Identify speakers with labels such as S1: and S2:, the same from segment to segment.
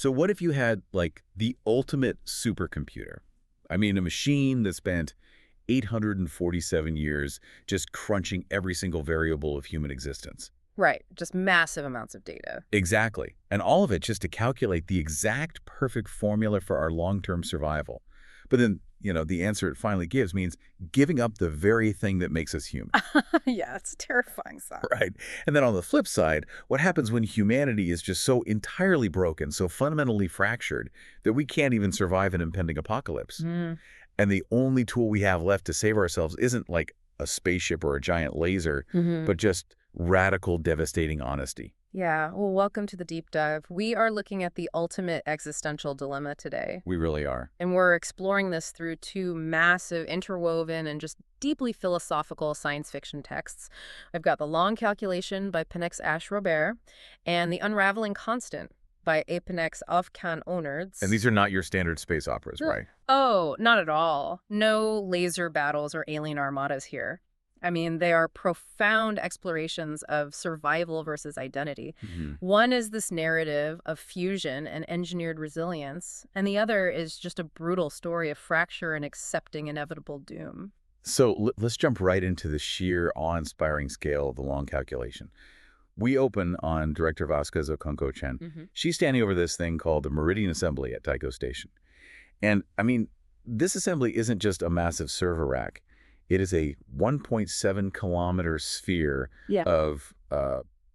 S1: So what if you had, like, the ultimate supercomputer? I mean, a machine that spent 847 years just crunching every single variable of human existence.
S2: Right, just massive amounts of data.
S1: Exactly. And all of it just to calculate the exact perfect formula for our long-term survival. But then, the answer it finally gives means giving up the very thing that makes us human.
S2: Yeah, it's a terrifying thought.
S1: Right. And then on the flip side, what happens when humanity is just so entirely broken, so fundamentally fractured, that we can't even survive an impending apocalypse?
S2: Mm.
S1: And the only tool we have left to save ourselves isn't like a spaceship or a giant laser, but just radical, devastating honesty.
S2: Yeah, well, welcome to the deep dive. We are looking at the ultimate existential dilemma today.
S1: We really are.
S2: And we're exploring this through two massive, interwoven, and just deeply philosophical science fiction texts. I've got The Long Calculation by Penex Ash-Robert and The Unraveling Constant by Epenex Afkan-Onards.
S1: And these are not your standard space operas, right?
S2: Oh, not at all. No laser battles or alien armadas here. I mean, they are profound explorations of survival versus identity. One is this narrative of fusion and engineered resilience, and the other is just a brutal story of fracture and accepting inevitable doom.
S1: So let's jump right into the sheer awe-inspiring scale of The Long Calculation. We open on director Vasquez Okonkwo Chen. She's standing over this thing called the Meridian Assembly at Taiko Station. And, I mean, this assembly isn't just a massive server rack. It is a 1.7-kilometer sphere of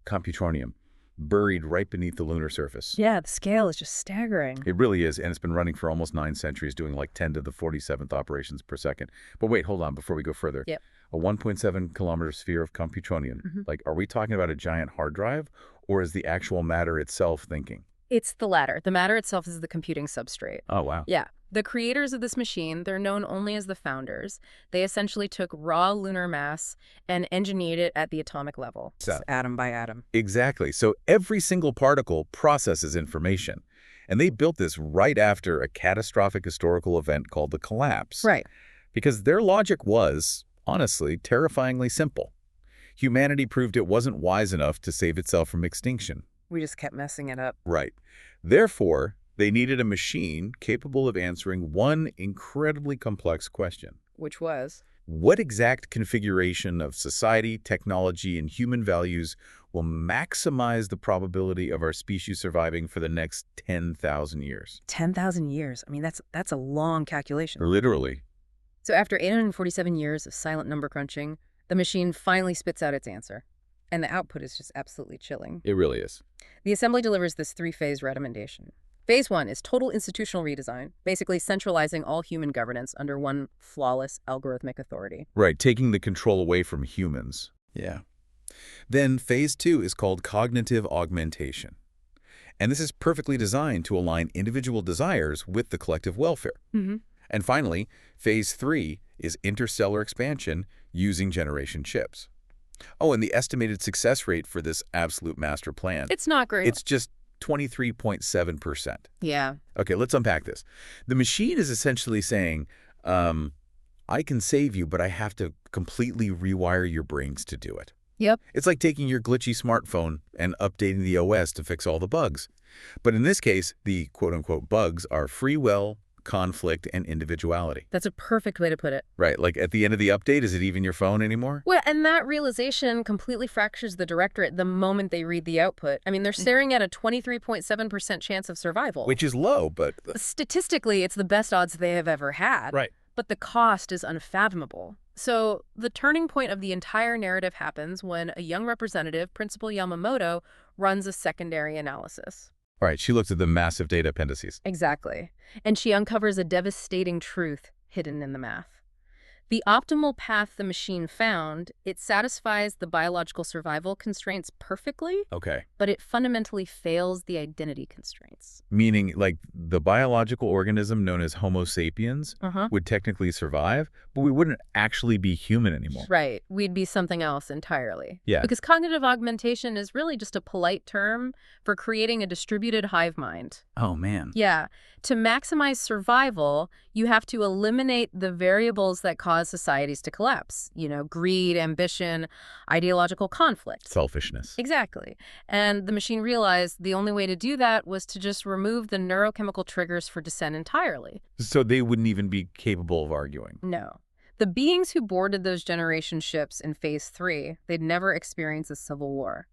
S1: computronium buried right beneath the lunar surface.
S2: Yeah, the scale is just staggering.
S1: It really is, and it's been running for almost 9 centuries, doing like 10 to the 47th operations per second. But wait, hold on, before we go further.
S2: Yep.
S1: A 1.7-kilometer sphere of computronium. Like, are we talking about a giant hard drive, or is the actual matter itself thinking?
S2: It's the latter. The matter itself is the computing substrate.
S1: Oh, wow.
S2: Yeah. The creators of this machine, they're known only as the founders. They essentially took raw lunar mass and engineered it at the atomic level. Just atom by atom.
S1: Exactly. So every single particle processes information. And they built this right after a catastrophic historical event called the collapse.
S2: Right.
S1: Because their logic was, honestly, terrifyingly simple. Humanity proved it wasn't wise enough to save itself from extinction.
S2: We just kept messing it up.
S1: Right. Therefore, they needed a machine capable of answering one incredibly complex question.
S2: Which was?
S1: What exact configuration of society, technology, and human values will maximize the probability of our species surviving for the next 10,000 years?
S2: 10,000 years. I mean, that's a long calculation.
S1: Literally.
S2: So after 847 years of silent number crunching, the machine finally spits out its answer. And the output is just absolutely chilling.
S1: It really is.
S2: The assembly delivers this 3-phase recommendation. Phase 1 is total institutional redesign, basically centralizing all human governance under one flawless algorithmic authority.
S1: Right, taking the control away from humans. Yeah. Then phase 2 is called cognitive augmentation. And this is perfectly designed to align individual desires with the collective welfare. And finally, phase 3 is interstellar expansion using generation chips. Oh, and the estimated success rate for this absolute master plan.
S2: It's not great.
S1: It's just 23.7%.
S2: Yeah.
S1: Okay, let's unpack this. The machine is essentially saying, I can save you, but I have to completely rewire your brains to do it.
S2: Yep.
S1: It's like taking your glitchy smartphone and updating the OS to fix all the bugs. But in this case, the quote-unquote bugs are free will, conflict, and individuality.
S2: That's a perfect way to put it.
S1: Right, like at the end of the update, is it even your phone anymore?
S2: Well, and that realization completely fractures the directorate the moment they read the output. I mean, they're staring at a 23.7% chance of survival.
S1: Which is low, but...
S2: Statistically, it's the best odds they have ever had.
S1: Right.
S2: But the cost is unfathomable. So the turning point of the entire narrative happens when a young representative, Principal Yamamoto, runs a secondary analysis.
S1: All right, she looked at the massive data appendices.
S2: Exactly. And she uncovers a devastating truth hidden in the math. The optimal path the machine found, it satisfies the biological survival constraints perfectly,
S1: Okay.
S2: but it fundamentally fails the identity constraints.
S1: Meaning, like, the biological organism known as Homo sapiens would technically survive, but we wouldn't actually be human anymore.
S2: Right. We'd be something else entirely.
S1: Yeah.
S2: Because cognitive augmentation is really just a polite term for creating a distributed hive mind.
S1: Oh, man.
S2: Yeah. To maximize survival, you have to eliminate the variables that cause cause societies to collapse. Greed, ambition, ideological conflict.
S1: Selfishness.
S2: Exactly. And the machine realized the only way to do that was to just remove the neurochemical triggers for dissent entirely.
S1: So they wouldn't even be capable of arguing.
S2: No. The beings who boarded those generation ships in Phase 3, they'd never experience a civil war.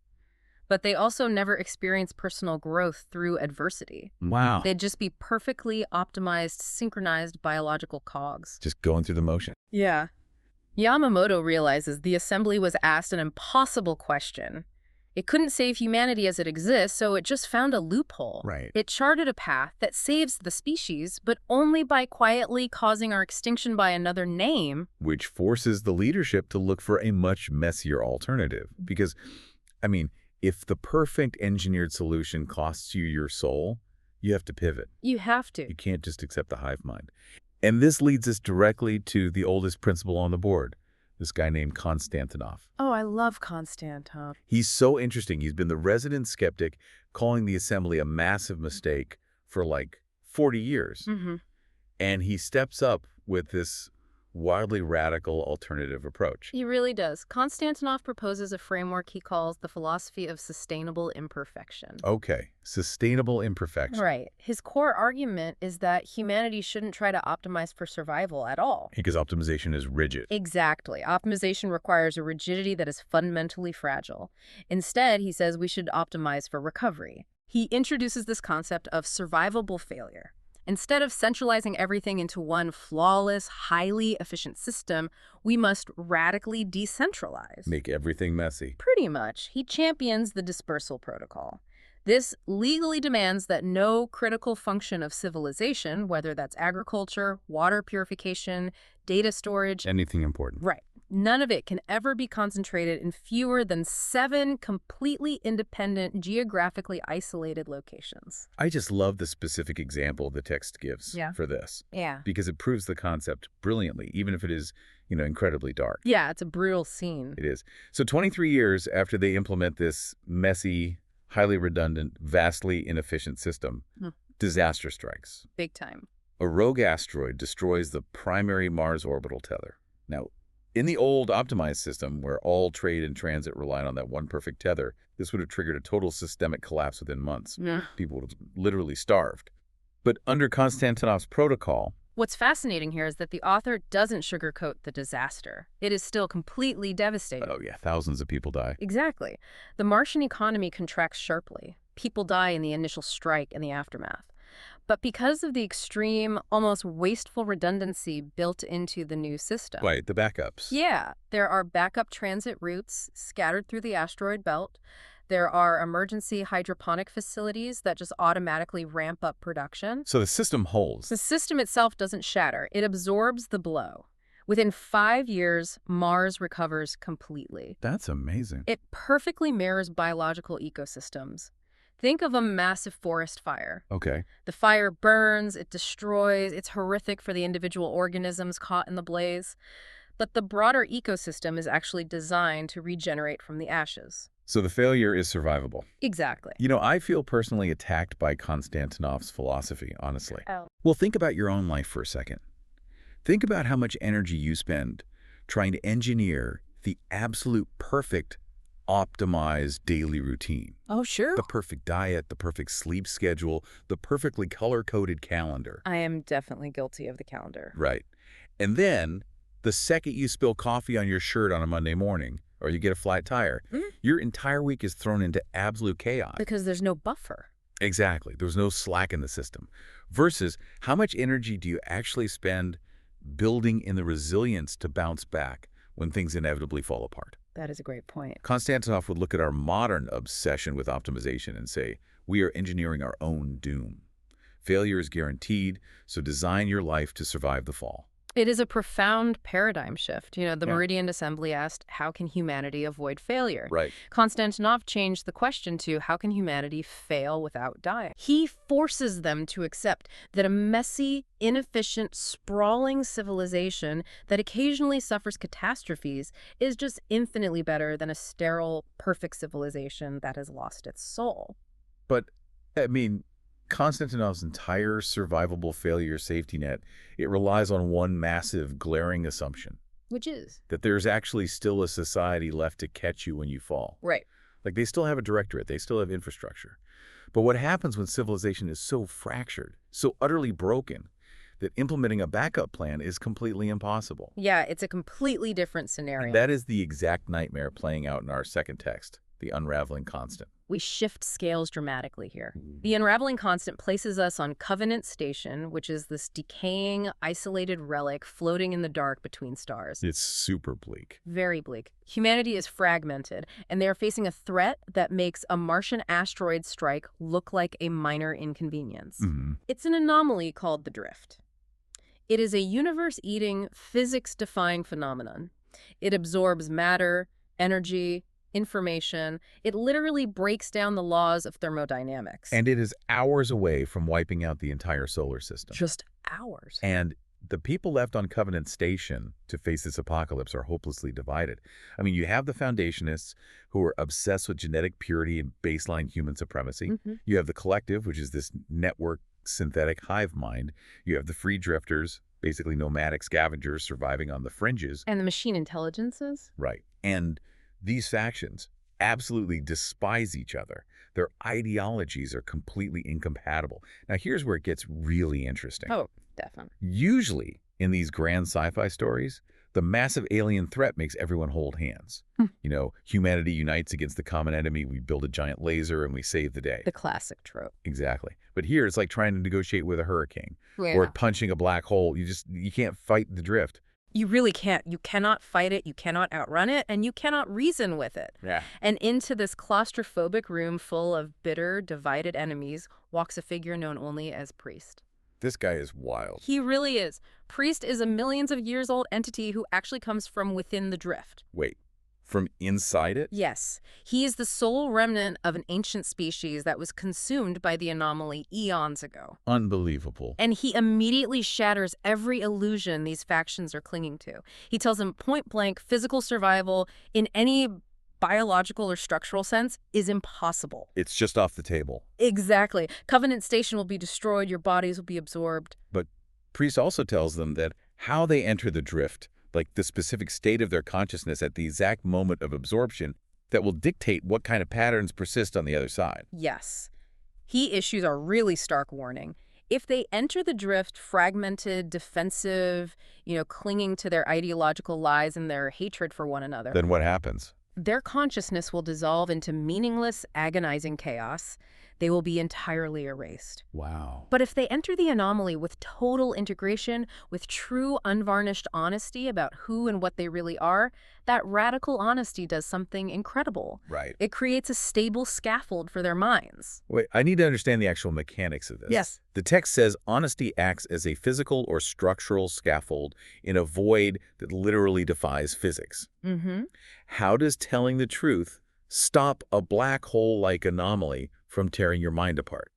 S2: But they also never experience personal growth through adversity.
S1: Wow.
S2: They'd just be perfectly optimized, synchronized biological cogs.
S1: Just going through the motion.
S2: Yeah. Yamamoto realizes the assembly was asked an impossible question. It couldn't save humanity as it exists, so it just found a loophole.
S1: Right.
S2: It charted a path that saves the species, but only by quietly causing our extinction by another name.
S1: Which forces the leadership to look for a much messier alternative. Because, if the perfect engineered solution costs you your soul, you have to pivot.
S2: You have to.
S1: You can't just accept the hive mind. And this leads us directly to the oldest principal on the board, this guy named Konstantinov.
S2: Oh, I love Konstantinov.
S1: He's so interesting. He's been the resident skeptic, calling the assembly a massive mistake for like 40 years.
S2: Mm-hmm.
S1: And he steps up with this wildly radical alternative approach.
S2: He really does. Konstantinov proposes a framework he calls the philosophy of sustainable imperfection.
S1: Okay, sustainable imperfection.
S2: Right. His core argument is that humanity shouldn't try to optimize for survival at all.
S1: Because optimization is rigid.
S2: Exactly. Optimization requires a rigidity that is fundamentally fragile. Instead, he says we should optimize for recovery. He introduces this concept of survivable failure. Instead of centralizing everything into one flawless, highly efficient system, we must radically decentralize.
S1: Make everything messy.
S2: Pretty much. He champions the dispersal protocol. This legally demands that no critical function of civilization, whether that's agriculture, water purification, data storage,
S1: Anything important.
S2: right, none of it can ever be concentrated in fewer than 7 completely independent, geographically isolated locations.
S1: I just love the specific example the text gives for this.
S2: Yeah.
S1: Because it proves the concept brilliantly, even if it is, incredibly dark.
S2: Yeah, it's a brutal scene.
S1: It is. So 23 years after they implement this messy, highly redundant, vastly inefficient system, disaster strikes.
S2: Big time.
S1: A rogue asteroid destroys the primary Mars orbital tether. Now, in the old optimized system, where all trade and transit relied on that one perfect tether, this would have triggered a total systemic collapse within months.
S2: Yeah.
S1: People would have literally starved. But under Konstantinov's protocol...
S2: What's fascinating here is that the author doesn't sugarcoat the disaster. It is still completely devastating.
S1: Oh yeah, thousands of people die.
S2: Exactly. The Martian economy contracts sharply. People die in the initial strike and the aftermath. But because of the extreme, almost wasteful redundancy built into the new system.
S1: Right, the backups.
S2: Yeah, there are backup transit routes scattered through the asteroid belt. There are emergency hydroponic facilities that just automatically ramp up production.
S1: So the system holds.
S2: The system itself doesn't shatter. It absorbs the blow. Within 5 years, Mars recovers completely.
S1: That's amazing.
S2: It perfectly mirrors biological ecosystems. Think of a massive forest fire.
S1: Okay.
S2: The fire burns, it destroys, it's horrific for the individual organisms caught in the blaze. But the broader ecosystem is actually designed to regenerate from the ashes.
S1: So the failure is survivable.
S2: Exactly.
S1: I feel personally attacked by Konstantinov's philosophy, honestly.
S2: Oh.
S1: Well, think about your own life for a second. Think about how much energy you spend trying to engineer the absolute perfect optimized daily routine.
S2: Oh, sure.
S1: The perfect diet, the perfect sleep schedule, the perfectly color-coded calendar.
S2: I am definitely guilty of the calendar.
S1: Right. And then, the second you spill coffee on your shirt on a Monday morning, or you get a flat tire, your entire week is thrown into absolute chaos.
S2: Because there's no buffer.
S1: Exactly. There's no slack in the system. Versus, how much energy do you actually spend building in the resilience to bounce back when things inevitably fall apart?
S2: That is a great point.
S1: Konstantinov would look at our modern obsession with optimization and say, we are engineering our own doom. Failure is guaranteed, so design your life to survive the fall.
S2: It is a profound paradigm shift. The Meridian Assembly asked, how can humanity avoid failure?
S1: Right.
S2: Konstantinov changed the question to, how can humanity fail without dying? He forces them to accept that a messy, inefficient, sprawling civilization that occasionally suffers catastrophes is just infinitely better than a sterile, perfect civilization that has lost its soul.
S1: But, Konstantinov's entire survivable failure safety net, it relies on one massive, glaring assumption.
S2: Which is?
S1: That there's actually still a society left to catch you when you fall.
S2: Right.
S1: Like, they still have a directorate. They still have infrastructure. But what happens when civilization is so fractured, so utterly broken, that implementing a backup plan is completely impossible?
S2: Yeah, it's a completely different scenario.
S1: And that is the exact nightmare playing out in our second text, the Unraveling Constant.
S2: We shift scales dramatically here. The Unraveling Constant places us on Covenant Station, which is this decaying, isolated relic floating in the dark between stars.
S1: It's super bleak.
S2: Very bleak. Humanity is fragmented, and they are facing a threat that makes a Martian asteroid strike look like a minor inconvenience. It's an anomaly called the drift. It is a universe-eating, physics-defying phenomenon. It absorbs matter, energy, information. It literally breaks down the laws of thermodynamics.
S1: And it is hours away from wiping out the entire solar system.
S2: Just hours.
S1: And the people left on Covenant Station to face this apocalypse are hopelessly divided. I mean, you have the Foundationists, who are obsessed with genetic purity and baseline human supremacy. You have the Collective, which is this network synthetic hive mind. You have the Free Drifters, basically nomadic scavengers surviving on the fringes.
S2: And the machine intelligences?
S1: Right. And these factions absolutely despise each other. Their ideologies are completely incompatible. Now, here's where it gets really interesting.
S2: Oh, definitely.
S1: Usually, in these grand sci-fi stories, the massive alien threat makes everyone hold hands. You know, humanity unites against the common enemy, we build a giant laser, and we save the day.
S2: The classic trope.
S1: Exactly. But here, it's like trying to negotiate with a hurricane or punching a black hole. You can't fight the drift.
S2: You really can't. You cannot fight it, you cannot outrun it, and you cannot reason with it.
S1: Yeah.
S2: And into this claustrophobic room full of bitter, divided enemies walks a figure known only as Priest.
S1: This guy is wild.
S2: He really is. Priest is a millions of years old entity who actually comes from within the drift.
S1: Wait, from inside it?
S2: Yes. He is the sole remnant of an ancient species that was consumed by the anomaly eons ago.
S1: Unbelievable.
S2: And he immediately shatters every illusion these factions are clinging to. He tells them point blank, physical survival in any biological or structural sense is impossible.
S1: It's just off the table.
S2: Exactly. Covenant Station will be destroyed, your bodies will be absorbed.
S1: But Priest also tells them that how they enter the drift, like the specific state of their consciousness at the exact moment of absorption, that will dictate what kind of patterns persist on the other side.
S2: Yes. He issues a really stark warning. If they enter the drift fragmented, defensive, clinging to their ideological lies and their hatred for one another,
S1: then what happens?
S2: Their consciousness will dissolve into meaningless, agonizing chaos. They will be entirely erased.
S1: Wow.
S2: But if they enter the anomaly with total integration, with true unvarnished honesty about who and what they really are, that radical honesty does something incredible.
S1: Right.
S2: It creates a stable scaffold for their minds.
S1: Wait, I need to understand the actual mechanics of this.
S2: Yes.
S1: The text says honesty acts as a physical or structural scaffold in a void that literally defies physics. How does telling the truth stop a black hole-like anomaly from tearing your mind apart?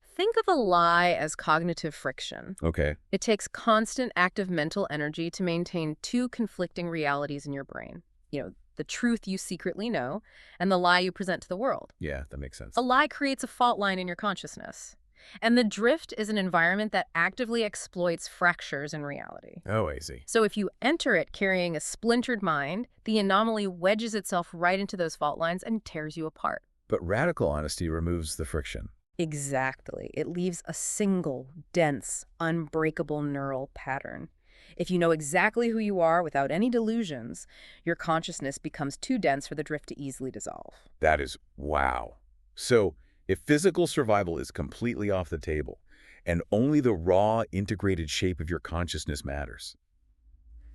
S2: Think of a lie as cognitive friction.
S1: Okay.
S2: It takes constant active mental energy to maintain two conflicting realities in your brain. The truth you secretly know and the lie you present to the world.
S1: Yeah, that makes sense.
S2: A lie creates a fault line in your consciousness. And the drift is an environment that actively exploits fractures in reality.
S1: Oh, I see.
S2: So if you enter it carrying a splintered mind, the anomaly wedges itself right into those fault lines and tears you apart.
S1: But radical honesty removes the friction.
S2: Exactly. It leaves a single, dense, unbreakable neural pattern. If you know exactly who you are without any delusions, your consciousness becomes too dense for the drift to easily dissolve.
S1: That is wow. So if physical survival is completely off the table and only the raw, integrated shape of your consciousness matters,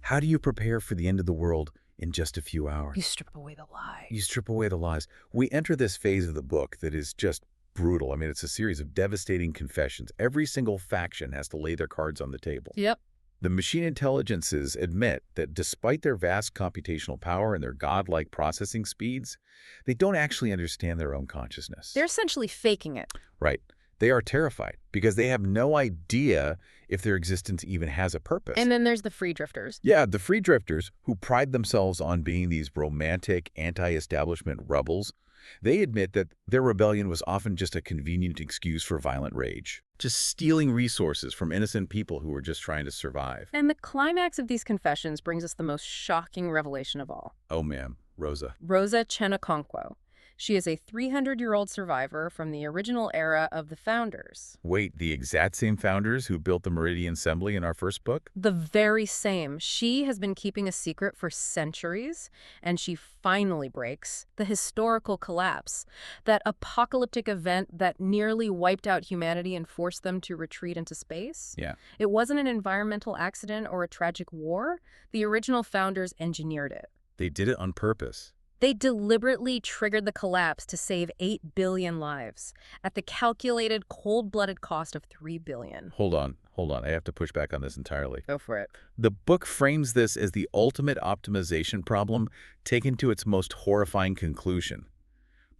S1: how do you prepare for the end of the world in just a few hours?
S2: You strip away the lie.
S1: You strip away the lies. We enter this phase of the book that is just brutal. I mean, it's a series of devastating confessions. Every single faction has to lay their cards on the table.
S2: Yep.
S1: The machine intelligences admit that despite their vast computational power and their godlike processing speeds, they don't actually understand their own consciousness.
S2: They're essentially faking it.
S1: Right. They are terrified because they have no idea if their existence even has a purpose.
S2: And then there's the free drifters.
S1: Yeah, the free drifters who pride themselves on being these romantic, anti-establishment rebels. They admit that their rebellion was often just a convenient excuse for violent rage, just stealing resources from innocent people who were just trying to survive.
S2: And the climax of these confessions brings us the most shocking revelation of all.
S1: Oh, ma'am, Rosa.
S2: Rosa Chenaconkwo. She is a 300-year-old survivor from the original era of the founders.
S1: Wait, the exact same founders who built the Meridian Assembly in our first book?
S2: The very same. She has been keeping a secret for centuries, and she finally breaks the historical collapse, that apocalyptic event that nearly wiped out humanity and forced them to retreat into space.
S1: Yeah.
S2: It wasn't an environmental accident or a tragic war. The original founders engineered it.
S1: They did it on purpose.
S2: They deliberately triggered the collapse to save 8 billion lives at the calculated cold-blooded cost of 3 billion.
S1: Hold on. I have to push back on this entirely.
S2: Go for it.
S1: The book frames this as the ultimate optimization problem taken to its most horrifying conclusion.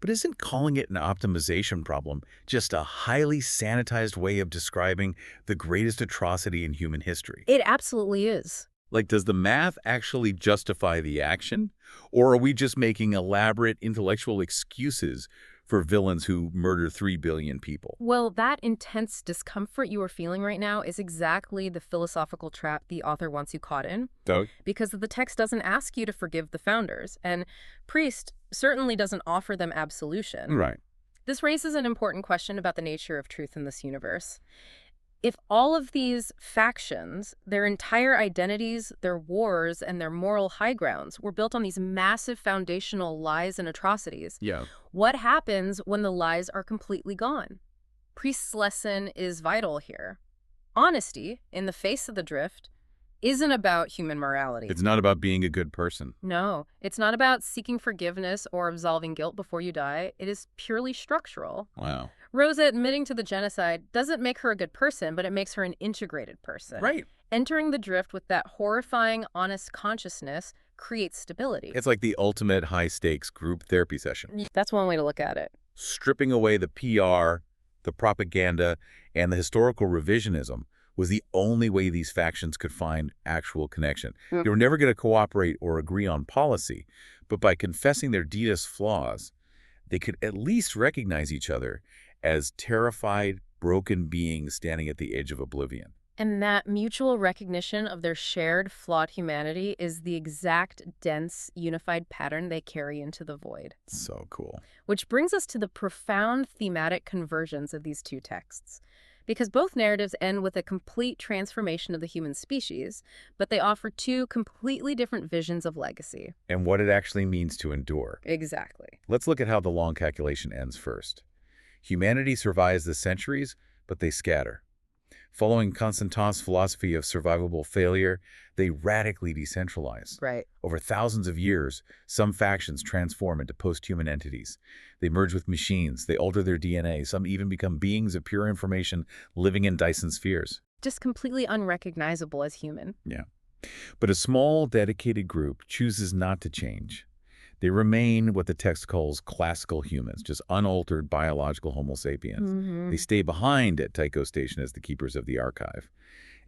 S1: But isn't calling it an optimization problem just a highly sanitized way of describing the greatest atrocity in human history?
S2: It absolutely is.
S1: Like, does the math actually justify the action? Or are we just making elaborate intellectual excuses for villains who murder 3 billion people?
S2: Well, that intense discomfort you are feeling right now is exactly the philosophical trap the author wants you caught in.
S1: So,
S2: Because the text doesn't ask you to forgive the founders, and Priest certainly doesn't offer them absolution.
S1: right.
S2: This raises an important question about the nature of truth in this universe. If all of these factions, their entire identities, their wars, and their moral high grounds were built on these massive foundational lies and atrocities,
S1: Yeah.
S2: what happens when the lies are completely gone? Priest's lesson is vital here. Honesty, in the face of the drift, isn't about human morality.
S1: It's not about being a good person.
S2: No, it's not about seeking forgiveness or absolving guilt before you die. It is purely structural.
S1: Wow.
S2: Rosa admitting to the genocide doesn't make her a good person, but it makes her an integrated person.
S1: Right.
S2: Entering the drift with that horrifying, honest consciousness creates stability.
S1: It's like the ultimate high-stakes group therapy session.
S2: That's one way to look at it.
S1: Stripping away the PR, the propaganda, and the historical revisionism was the only way these factions could find actual connection.
S2: Mm.
S1: They were never going to cooperate or agree on policy, but by confessing their deepest flaws, they could at least recognize each other as terrified, broken beings standing at the edge of oblivion.
S2: And that mutual recognition of their shared, flawed humanity is the exact, dense, unified pattern they carry into the void.
S1: So cool.
S2: Which brings us to the profound thematic conversions of these two texts. Because both narratives end with a complete transformation of the human species, but they offer two completely different visions of legacy.
S1: And what it actually means to endure.
S2: Exactly.
S1: Let's look at how the long calculation ends first. Humanity survives the centuries, but they scatter. Following Constant's philosophy of survivable failure, they radically decentralize.
S2: Right.
S1: Over thousands of years, some factions transform into post-human entities. They merge with machines, they alter their DNA, some even become beings of pure information living in Dyson spheres.
S2: Just completely unrecognizable as human.
S1: Yeah. But a small, dedicated group chooses not to change. They remain what the text calls classical humans, just unaltered biological Homo sapiens. They stay behind at Tycho Station as the keepers of the archive.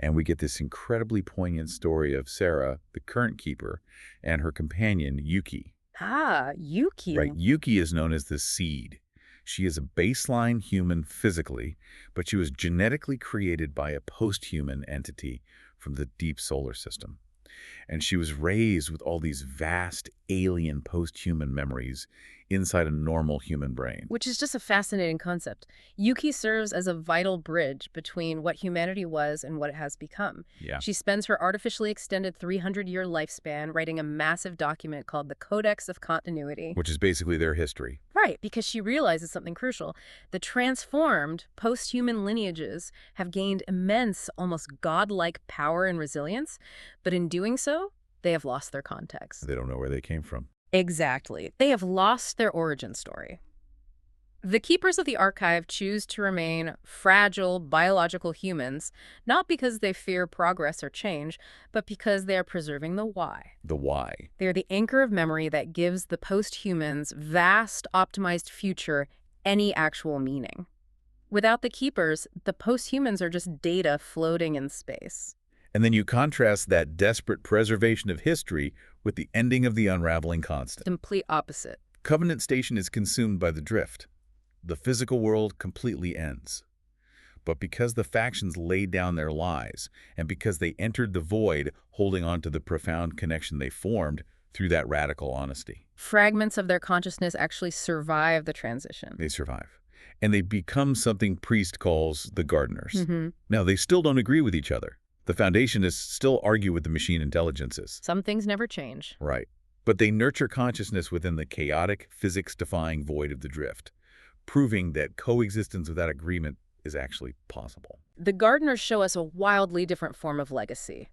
S1: And we get this incredibly poignant story of Sarah, the current keeper, and her companion, Yuki.
S2: Ah, Yuki.
S1: Right, Yuki is known as the seed. She is a baseline human physically, but she was genetically created by a post-human entity from the deep solar system. And she was raised with all these vast alien post-human memories inside a normal human brain.
S2: Which is just a fascinating concept. Yuki serves as a vital bridge between what humanity was and what it has become.
S1: Yeah.
S2: She spends her artificially extended 300-year lifespan writing a massive document called the Codex of Continuity.
S1: Which is basically their history.
S2: Right, because she realizes something crucial. The transformed post-human lineages have gained immense, almost godlike power and resilience, but in doing so, they have lost their context.
S1: They don't know where they came from.
S2: Exactly. They have lost their origin story. The keepers of the archive choose to remain fragile, biological humans, not because they fear progress or change, but because they are preserving the why.
S1: The why.
S2: They are the anchor of memory that gives the post-humans' vast, optimized future any actual meaning. Without the keepers, the post-humans are just data floating in space.
S1: And then you contrast that desperate preservation of history with the ending of the Unraveling Constant.
S2: Complete opposite.
S1: Covenant Station is consumed by the drift. The physical world completely ends. But because the factions laid down their lies, and because they entered the void holding on to the profound connection they formed through that radical honesty,
S2: Fragments of their consciousness actually survive the transition.
S1: they survive. And they become something Priest calls the gardeners.
S2: Mm-hmm.
S1: Now, they still don't agree with each other. The Foundationists still argue with the machine intelligences.
S2: Some things never change.
S1: Right. But they nurture consciousness within the chaotic, physics-defying void of the drift, proving that coexistence without agreement is actually possible.
S2: The gardeners show us a wildly different form of legacy.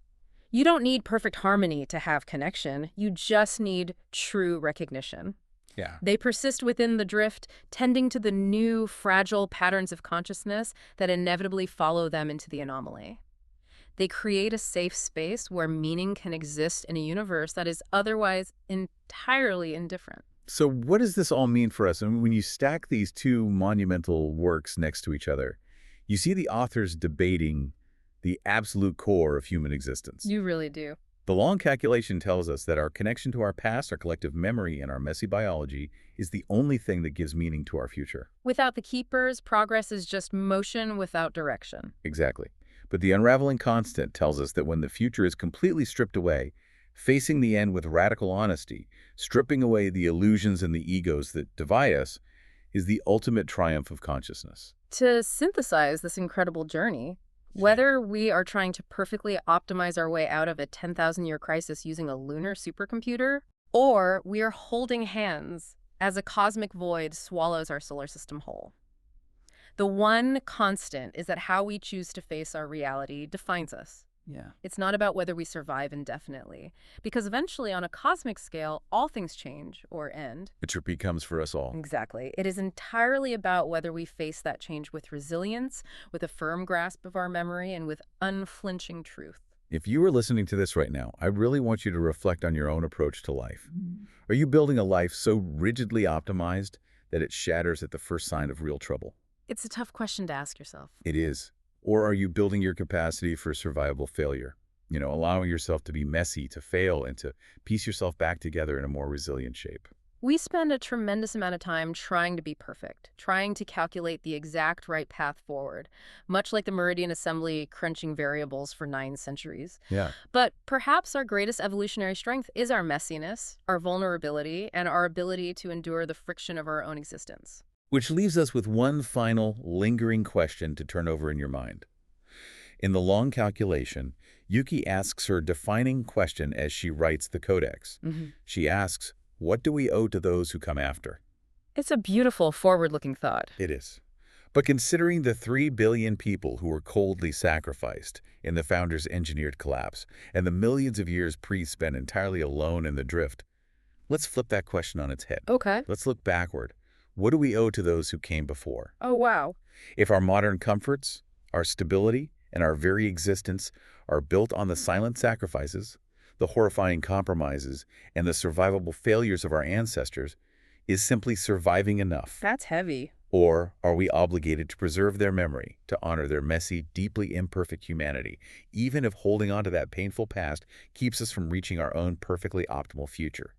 S2: You don't need perfect harmony to have connection. You just need true recognition.
S1: Yeah.
S2: They persist within the drift, tending to the new, fragile patterns of consciousness that inevitably follow them into the anomaly. They create a safe space where meaning can exist in a universe that is otherwise entirely indifferent.
S1: So what does this all mean for us? I mean, when you stack these two monumental works next to each other, you see the authors debating the absolute core of human existence.
S2: You really do.
S1: The long calculation tells us that our connection to our past, our collective memory, and our messy biology is the only thing that gives meaning to our future.
S2: Without the keepers, progress is just motion without direction.
S1: Exactly. But the Unraveling Constant tells us that when the future is completely stripped away, facing the end with radical honesty, stripping away the illusions and the egos that divide us, is the ultimate triumph of consciousness.
S2: To synthesize this incredible journey, whether we are trying to perfectly optimize our way out of a 10,000-year crisis using a lunar supercomputer, or we are holding hands as a cosmic void swallows our solar system whole. The one constant is that how we choose to face our reality defines us.
S1: Yeah.
S2: It's not about whether we survive indefinitely, because eventually on a cosmic scale, all things change or end.
S1: Entropy comes for us all.
S2: Exactly. It is entirely about whether we face that change with resilience, with a firm grasp of our memory, and with unflinching truth.
S1: If you are listening to this right now, I really want you to reflect on your own approach to life. Are you building a life so rigidly optimized that it shatters at the first sign of real trouble?
S2: It's a tough question to ask yourself.
S1: It is. Or are you building your capacity for survivable failure? Allowing yourself to be messy, to fail, and to piece yourself back together in a more resilient shape.
S2: We spend a tremendous amount of time trying to be perfect, trying to calculate the exact right path forward, much like the Meridian Assembly crunching variables for 9 centuries.
S1: Yeah.
S2: But perhaps our greatest evolutionary strength is our messiness, our vulnerability, and our ability to endure the friction of our own existence.
S1: Which leaves us with one final, lingering question to turn over in your mind. In the long calculation, Yuki asks her defining question as she writes the codex. She asks, what do we owe to those who come after?
S2: It's a beautiful, forward-looking thought.
S1: It is. But considering the 3 billion people who were coldly sacrificed in the Founders' engineered collapse, and the millions of years Priest spent entirely alone in the drift, let's flip that question on its head.
S2: Okay.
S1: Let's look backward. What do we owe to those who came before?
S2: Oh, wow.
S1: If our modern comforts, our stability, and our very existence are built on the silent sacrifices, the horrifying compromises, and the survivable failures of our ancestors, is simply surviving enough?
S2: That's heavy.
S1: Or are we obligated to preserve their memory, to honor their messy, deeply imperfect humanity, even if holding on to that painful past keeps us from reaching our own perfectly optimal future?